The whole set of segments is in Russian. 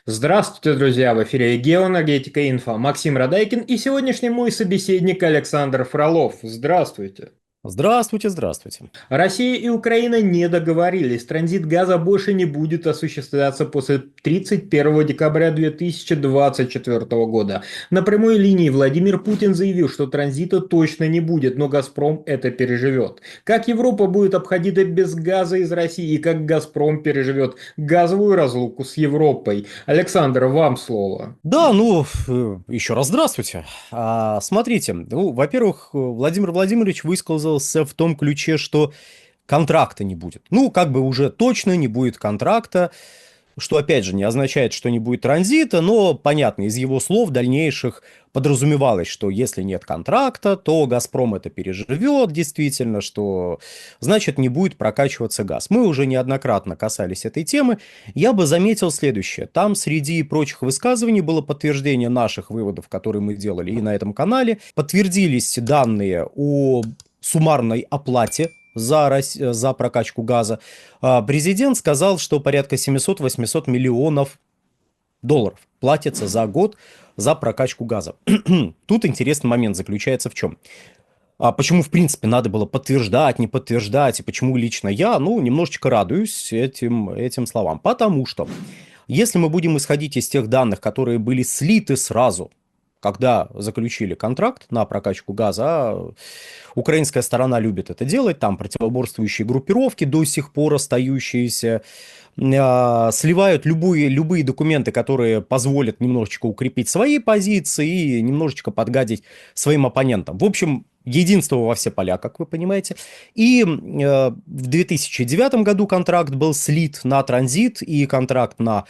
Здравствуйте, друзья! В эфире Геоэнергетика Инфо. Максим Радайкин и сегодняшний мой собеседник Александр Фролов. Здравствуйте! Здравствуйте, здравствуйте. Россия и Украина не договорились. Транзит газа больше не будет осуществляться после 31 декабря 2024 года. На прямой линии Владимир Путин заявил, что транзита точно не будет, но «Газпром» это переживет. Как Европа будет обходить без газа из России и как «Газпром» переживет газовую разлуку с Европой? Александр, вам слово. Да, еще раз здравствуйте. Смотрите, во-первых, Владимир Владимирович высказался в том ключе, что контракта не будет. Ну, как бы уже точно не будет контракта, что, опять же, не означает, что не будет транзита, но, понятно, из его слов дальнейших подразумевалось, что если нет контракта, то «Газпром» это переживет действительно, что, значит, не будет прокачиваться газ. Мы уже неоднократно касались этой темы. Я бы заметил следующее. Там среди прочих высказываний было подтверждение наших выводов, которые мы делали и на этом канале. Подтвердились данные о суммарной оплате за прокачку газа. Президент сказал, что порядка 700-800 миллионов долларов платится за год за прокачку газа. Тут интересный момент заключается в чем? Почему, в принципе, надо было подтверждать, не подтверждать, и почему лично я, немножечко радуюсь этим словам. Потому что, если мы будем исходить из тех данных, которые были слиты сразу, когда заключили контракт на прокачку газа, украинская сторона любит это делать, там противоборствующие группировки до сих пор остающиеся, сливают любые документы, которые позволят немножечко укрепить свои позиции и немножечко подгадить своим оппонентам. В общем, единство во все поля, как вы понимаете. И в 2009 году контракт был слит на транзит и контракт на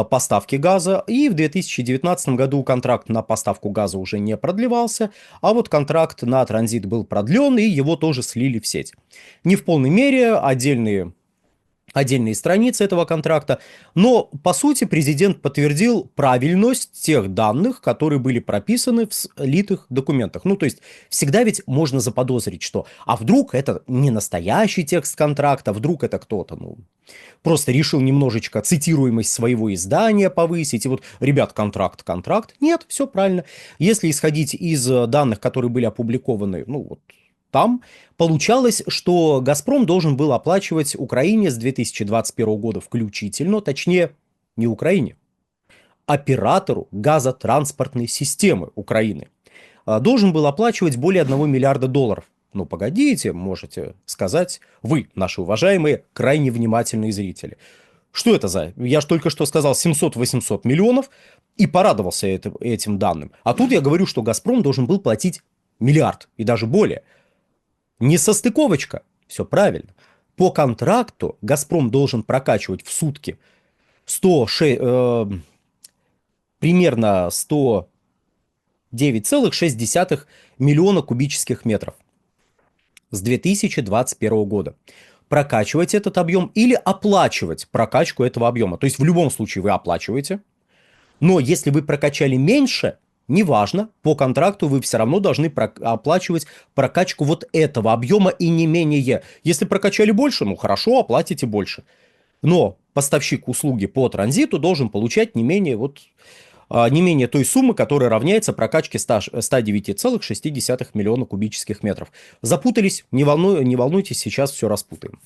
поставки газа, и в 2019 году контракт на поставку газа уже не продлевался, а вот контракт на транзит был продлен, и его тоже слили в сеть. Не в полной мере, отдельные страницы этого контракта, но, по сути, президент подтвердил правильность тех данных, которые были прописаны в слитых документах. То есть, всегда ведь можно заподозрить, что, а вдруг это не настоящий текст контракта, вдруг это кто-то, просто решил немножечко цитируемость своего издания повысить, и вот, ребят, контракт. Нет, все правильно. Если исходить из данных, которые были опубликованы, там получалось, что «Газпром» должен был оплачивать Украине с 2021 года включительно, точнее, не Украине, оператору газотранспортной системы Украины. Должен был оплачивать более 1 миллиарда долларов. Погодите, можете сказать вы, наши уважаемые, крайне внимательные зрители. Что это за? Я же только что сказал 700-800 миллионов и порадовался этим данным. А тут я говорю, что «Газпром» должен был платить миллиард и даже более. Несостыковочка. Все правильно. По контракту «Газпром» должен прокачивать в сутки примерно 109,6 миллиона кубических метров с 2021 года. Прокачивать этот объем или оплачивать прокачку этого объема. То есть в любом случае вы оплачиваете, но если вы прокачали меньше, неважно, по контракту вы все равно должны оплачивать прокачку вот этого объема и не менее. Если прокачали больше, хорошо, оплатите больше. Но поставщик услуги по транзиту должен получать не менее той суммы, которая равняется прокачке 109,6 миллиона кубических метров. Запутались? Не волнуйтесь, сейчас все распутаем.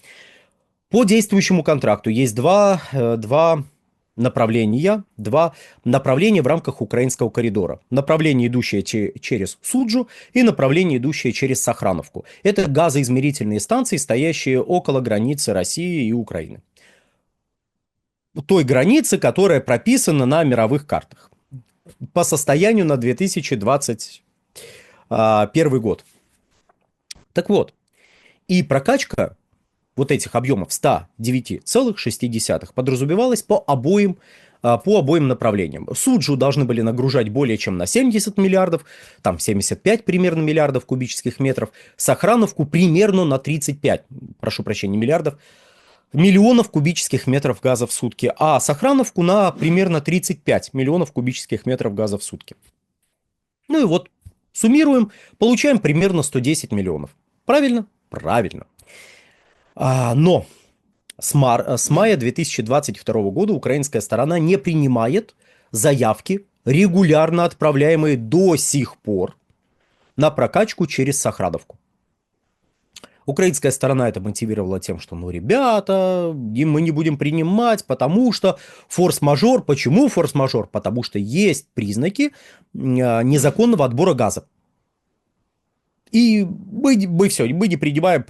По действующему контракту есть два направления в рамках украинского коридора. Направление, идущее через Суджу, и направление, идущее через Сохрановку. Это газоизмерительные станции, стоящие около границы России и Украины. Той границы, которая прописана на мировых картах. По состоянию на 2021 год. Так вот, и прокачка вот этих объемов 109,6 подразумевалось по обоим направлениям. Суджу должны были нагружать более чем на 70 миллиардов, там 75 примерно миллиардов кубических метров, Сохрановку примерно на 35, прошу прощения, миллионов кубических метров газа в сутки, а Сохрановку на примерно 35 миллионов кубических метров газа в сутки. И вот, суммируем, получаем примерно 110 миллионов. Правильно? Правильно. Но С мая 2022 года украинская сторона не принимает заявки, регулярно отправляемые до сих пор на прокачку через Сахрадовку. Украинская сторона это мотивировала тем, что, ну, ребята, мы не будем принимать, потому что форс-мажор. Почему форс-мажор? Потому что есть признаки незаконного отбора газа. И мы все, мы не принимаем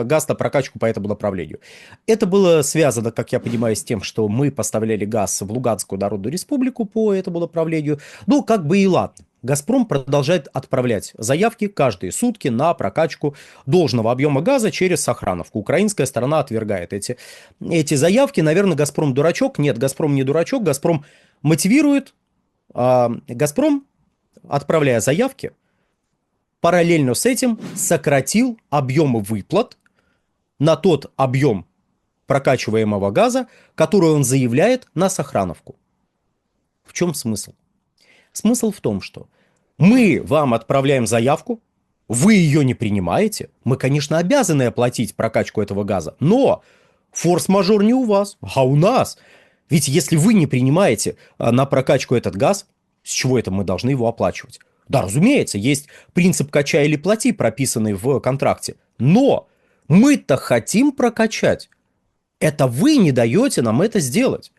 газ на прокачку по этому направлению. Это было связано, как я понимаю, с тем, что мы поставляли газ в Луганскую Народную Республику по этому направлению. Ну, как бы и ладно. «Газпром» продолжает отправлять заявки каждые сутки на прокачку должного объема газа через Сохрановку. Украинская сторона отвергает эти заявки. Наверное, «Газпром» дурачок. Нет, «Газпром» не дурачок. «Газпром» мотивирует. «Газпром», отправляя заявки, параллельно с этим сократил объемы выплат на тот объем прокачиваемого газа, который он заявляет на Сохрановку. В чем смысл? Смысл в том, что мы вам отправляем заявку, вы ее не принимаете, мы, конечно, обязаны оплатить прокачку этого газа, но форс-мажор не у вас, а у нас. Ведь если вы не принимаете на прокачку этот газ, с чего это мы должны его оплачивать? Да, разумеется, есть принцип «качай или плати», прописанный в контракте. Но мы-то хотим прокачать. Это вы не даете нам это сделать.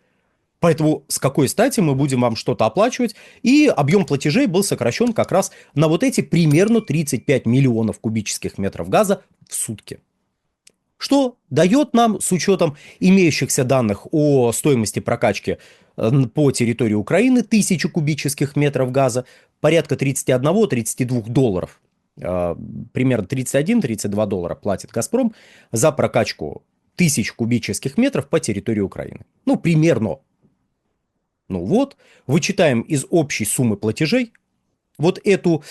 Поэтому с какой стати мы будем вам что-то оплачивать? И объем платежей был сокращен как раз на вот эти примерно 35 миллионов кубических метров газа в сутки. Что дает нам, с учетом имеющихся данных о стоимости прокачки по территории Украины, 1000 кубических метров газа, порядка 31-32 долларов. Примерно 31-32 доллара платит «Газпром» за прокачку 1000 кубических метров по территории Украины. Ну, примерно. Ну вот, вычитаем из общей суммы платежей вот эту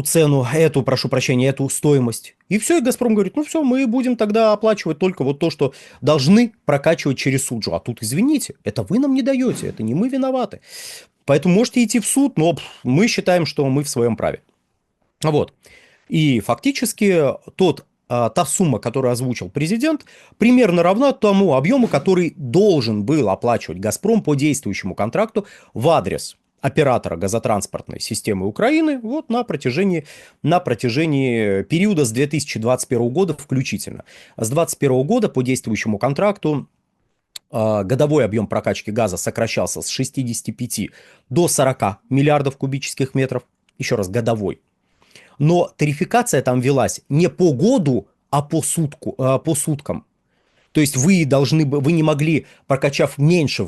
цену, прошу прощения, эту стоимость. И все, и «Газпром» говорит, ну все, мы будем тогда оплачивать только вот то, что должны прокачивать через Суджу. А тут, извините, это вы нам не даете, это не мы виноваты. Поэтому можете идти в суд, но мы считаем, что мы в своем праве. Вот. И фактически та сумма, которую озвучил президент, примерно равна тому объему, который должен был оплачивать «Газпром» по действующему контракту в адрес оператора газотранспортной системы Украины вот на протяжении периода с 2021 года включительно. С 2021 года по действующему контракту годовой объем прокачки газа сокращался с 65 до 40 миллиардов кубических метров. Еще раз, годовой. Но тарификация там велась не по году, а по суткам. То есть вы не могли, прокачав меньше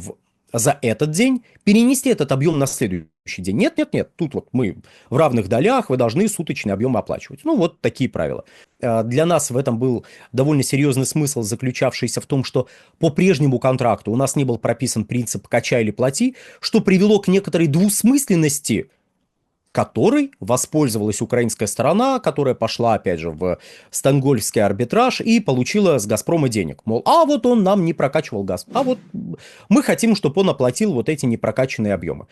за этот день, перенести этот объем на следующий день. Нет, тут вот мы в равных долях, вы должны суточный объем оплачивать. Ну, вот такие правила. Для нас в этом был довольно серьезный смысл, заключавшийся в том, что по прежнему контракту у нас не был прописан принцип «качай или плати», что привело к некоторой двусмысленности, которой воспользовалась украинская сторона, которая пошла, опять же, в Стокгольмский арбитраж и получила с «Газпрома» денег. Мол, а вот он нам не прокачивал газ, а вот мы хотим, чтобы он оплатил вот эти непрокачанные объемы.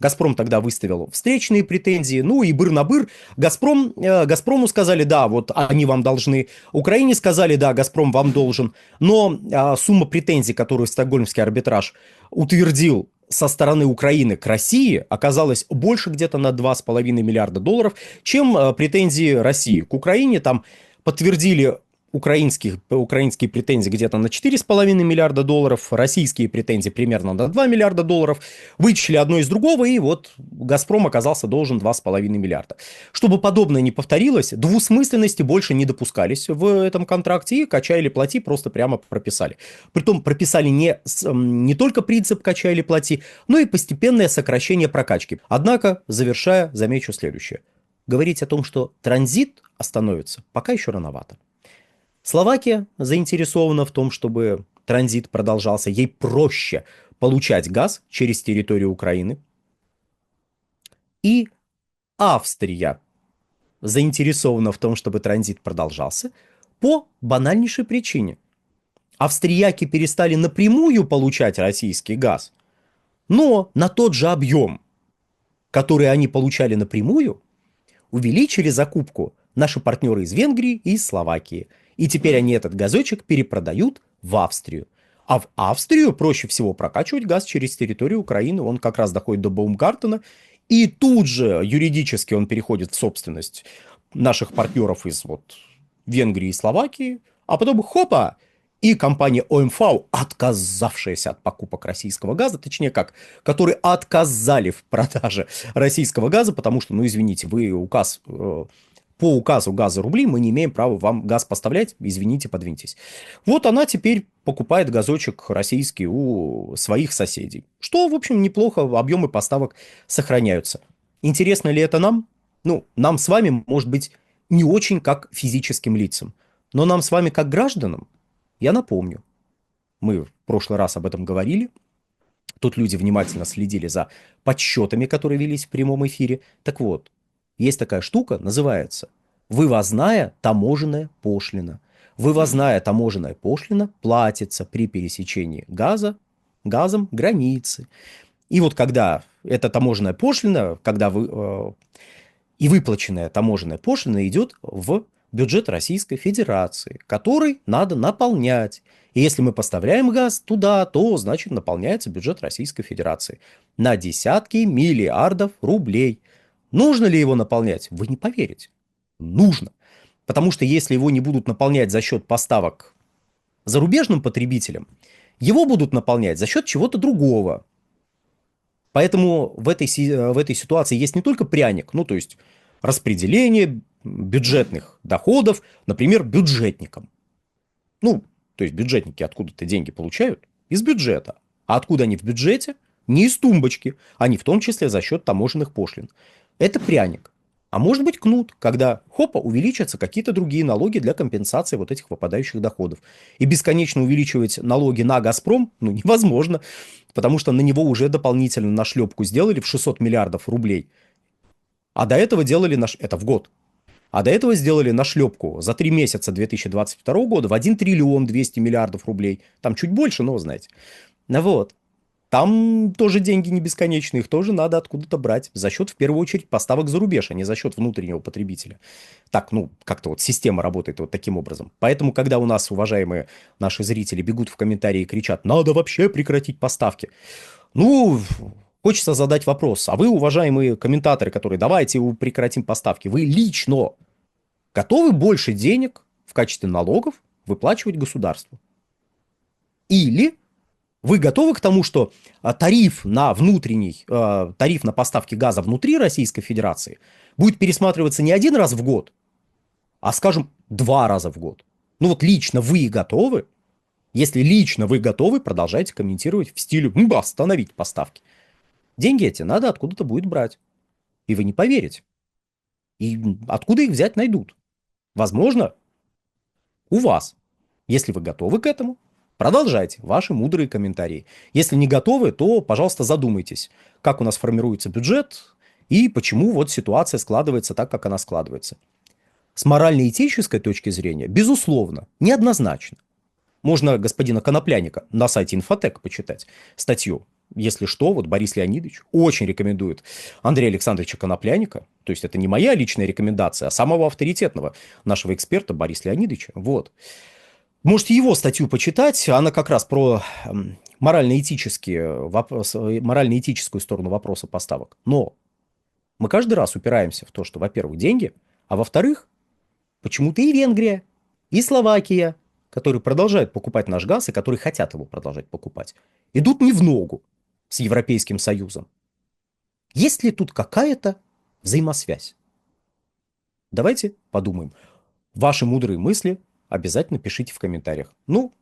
«Газпром» тогда выставил встречные претензии, ну и быр на быр. «Газпрому» сказали, да, вот они вам должны. Украине сказали, да, «Газпром» вам должен. Но сумма претензий, которую Стокгольмский арбитраж утвердил со стороны Украины к России, оказалась больше где-то на 2,5 миллиарда долларов, чем претензии России к Украине. Там подтвердили украинские претензии где-то на 4,5 миллиарда долларов, российские претензии примерно на 2 миллиарда долларов. Вычли одно из другого, и вот «Газпром» оказался должен 2,5 миллиарда. Чтобы подобное не повторилось, двусмысленности больше не допускались в этом контракте, и «качай или плати» просто прямо прописали. Притом прописали не только принцип «качай или плати», но и постепенное сокращение прокачки. Однако, завершая, замечу следующее. Говорить о том, что транзит остановится, пока еще рановато. Словакия заинтересована в том, чтобы транзит продолжался. Ей проще получать газ через территорию Украины. И Австрия заинтересована в том, чтобы транзит продолжался по банальнейшей причине. Австрияки перестали напрямую получать российский газ, но на тот же объем, который они получали напрямую, увеличили закупку наши партнеры из Венгрии и из Словакии. И теперь они этот газочек перепродают в Австрию. А в Австрию проще всего прокачивать газ через территорию Украины. Он как раз доходит до Баумгартена. И тут же юридически он переходит в собственность наших партнеров из вот Венгрии и Словакии. А потом хопа! И компания ОМВ, отказавшаяся от покупок российского газа, точнее как, которые отказали в продаже российского газа, потому что, ну извините, вы по указу газа рубли мы не имеем права вам газ поставлять, извините, подвиньтесь. Вот она теперь покупает газочек российский у своих соседей. Что, в общем, неплохо, объемы поставок сохраняются. Интересно ли это нам? Ну, нам с вами, может быть, не очень как физическим лицам, но нам с вами как гражданам, я напомню, мы в прошлый раз об этом говорили, тут люди внимательно следили за подсчетами, которые велись в прямом эфире. Так вот, есть такая штука, называется вывозная таможенная пошлина. Вывозная таможенная пошлина платится при пересечении газом границы. И вот когда эта таможенная пошлина, и выплаченная таможенная пошлина идет в бюджет Российской Федерации, который надо наполнять. И если мы поставляем газ туда, то, значит, наполняется бюджет Российской Федерации на десятки миллиардов рублей. Нужно ли его наполнять? Вы не поверите. Нужно. Потому что если его не будут наполнять за счет поставок зарубежным потребителям, его будут наполнять за счет чего-то другого. Поэтому в этой ситуации есть не только пряник, ну то есть распределение бюджетных доходов, например, бюджетникам. Ну, то есть бюджетники откуда-то деньги получают? Из бюджета. А откуда они в бюджете? Не из тумбочки. Они в том числе за счет таможенных пошлин. Это пряник. А может быть кнут, когда, хопа, увеличатся какие-то другие налоги для компенсации вот этих выпадающих доходов. И бесконечно увеличивать налоги на «Газпром» ну, невозможно, потому что на него уже дополнительно нашлепку сделали в 600 миллиардов рублей. А до этого делали, это в год, а до этого сделали нашлепку за 3 месяца 2022 года в 1 триллион 200 миллиардов рублей. Там чуть больше, но знаете. Ну вот. Там тоже деньги не бесконечные, их тоже надо откуда-то брать. За счет, в первую очередь, поставок за рубеж, а не за счет внутреннего потребителя. Так, ну, как-то вот система работает вот таким образом. Поэтому, когда у нас, уважаемые наши зрители, бегут в комментарии и кричат, надо вообще прекратить поставки. Ну, хочется задать вопрос. А вы, уважаемые комментаторы, которые давайте прекратим поставки, вы лично готовы больше денег в качестве налогов выплачивать государству? Или вы готовы к тому, что тариф на поставки газа внутри Российской Федерации будет пересматриваться не один раз в год, а, скажем, 2 раза в год? Ну вот лично вы готовы? Если лично вы готовы, продолжайте комментировать в стиле «остановить поставки». Деньги эти надо откуда-то будет брать. И вы не поверите. И откуда их взять найдут? Возможно, у вас. Если вы готовы к этому, продолжайте ваши мудрые комментарии. Если не готовы, то, пожалуйста, задумайтесь, как у нас формируется бюджет и почему вот ситуация складывается так, как она складывается. С морально-этической точки зрения, безусловно, неоднозначно. Можно господина Конопляника на сайте Инфотек почитать статью. Если что, вот Борис Леонидович очень рекомендует Андрея Александровича Конопляника. То есть это не моя личная рекомендация, а самого авторитетного нашего эксперта Бориса Леонидовича. Вот. Можете его статью почитать, она как раз про морально-этическую сторону вопроса поставок. Но мы каждый раз упираемся в то, что, во-первых, деньги, а во-вторых, почему-то и Венгрия, и Словакия, которые продолжают покупать наш газ и которые хотят его продолжать покупать, идут не в ногу с Европейским Союзом. Есть ли тут какая-то взаимосвязь? Давайте подумаем. Ваши мудрые мысли обязательно пишите в комментариях. Ну,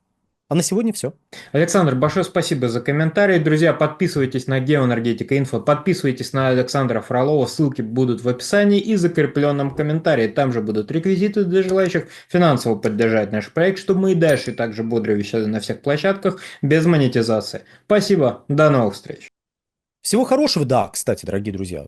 а на сегодня все. Александр, большое спасибо за комментарии. Друзья, подписывайтесь на Геоэнергетика Инфо, подписывайтесь на Александра Фролова, ссылки будут в описании и закрепленном комментарии. Там же будут реквизиты для желающих финансово поддержать наш проект, чтобы мы и дальше также бодро вещали на всех площадках без монетизации. Спасибо, до новых встреч. Всего хорошего, да, кстати, дорогие друзья.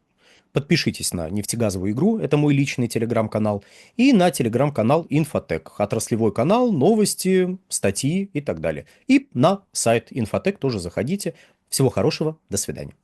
Подпишитесь на «Нефтегазовую игру», это мой личный телеграм-канал, и на телеграм-канал «Инфотек», отраслевой канал, новости, статьи и так далее. И на сайт «Инфотек» тоже заходите. Всего хорошего, до свидания.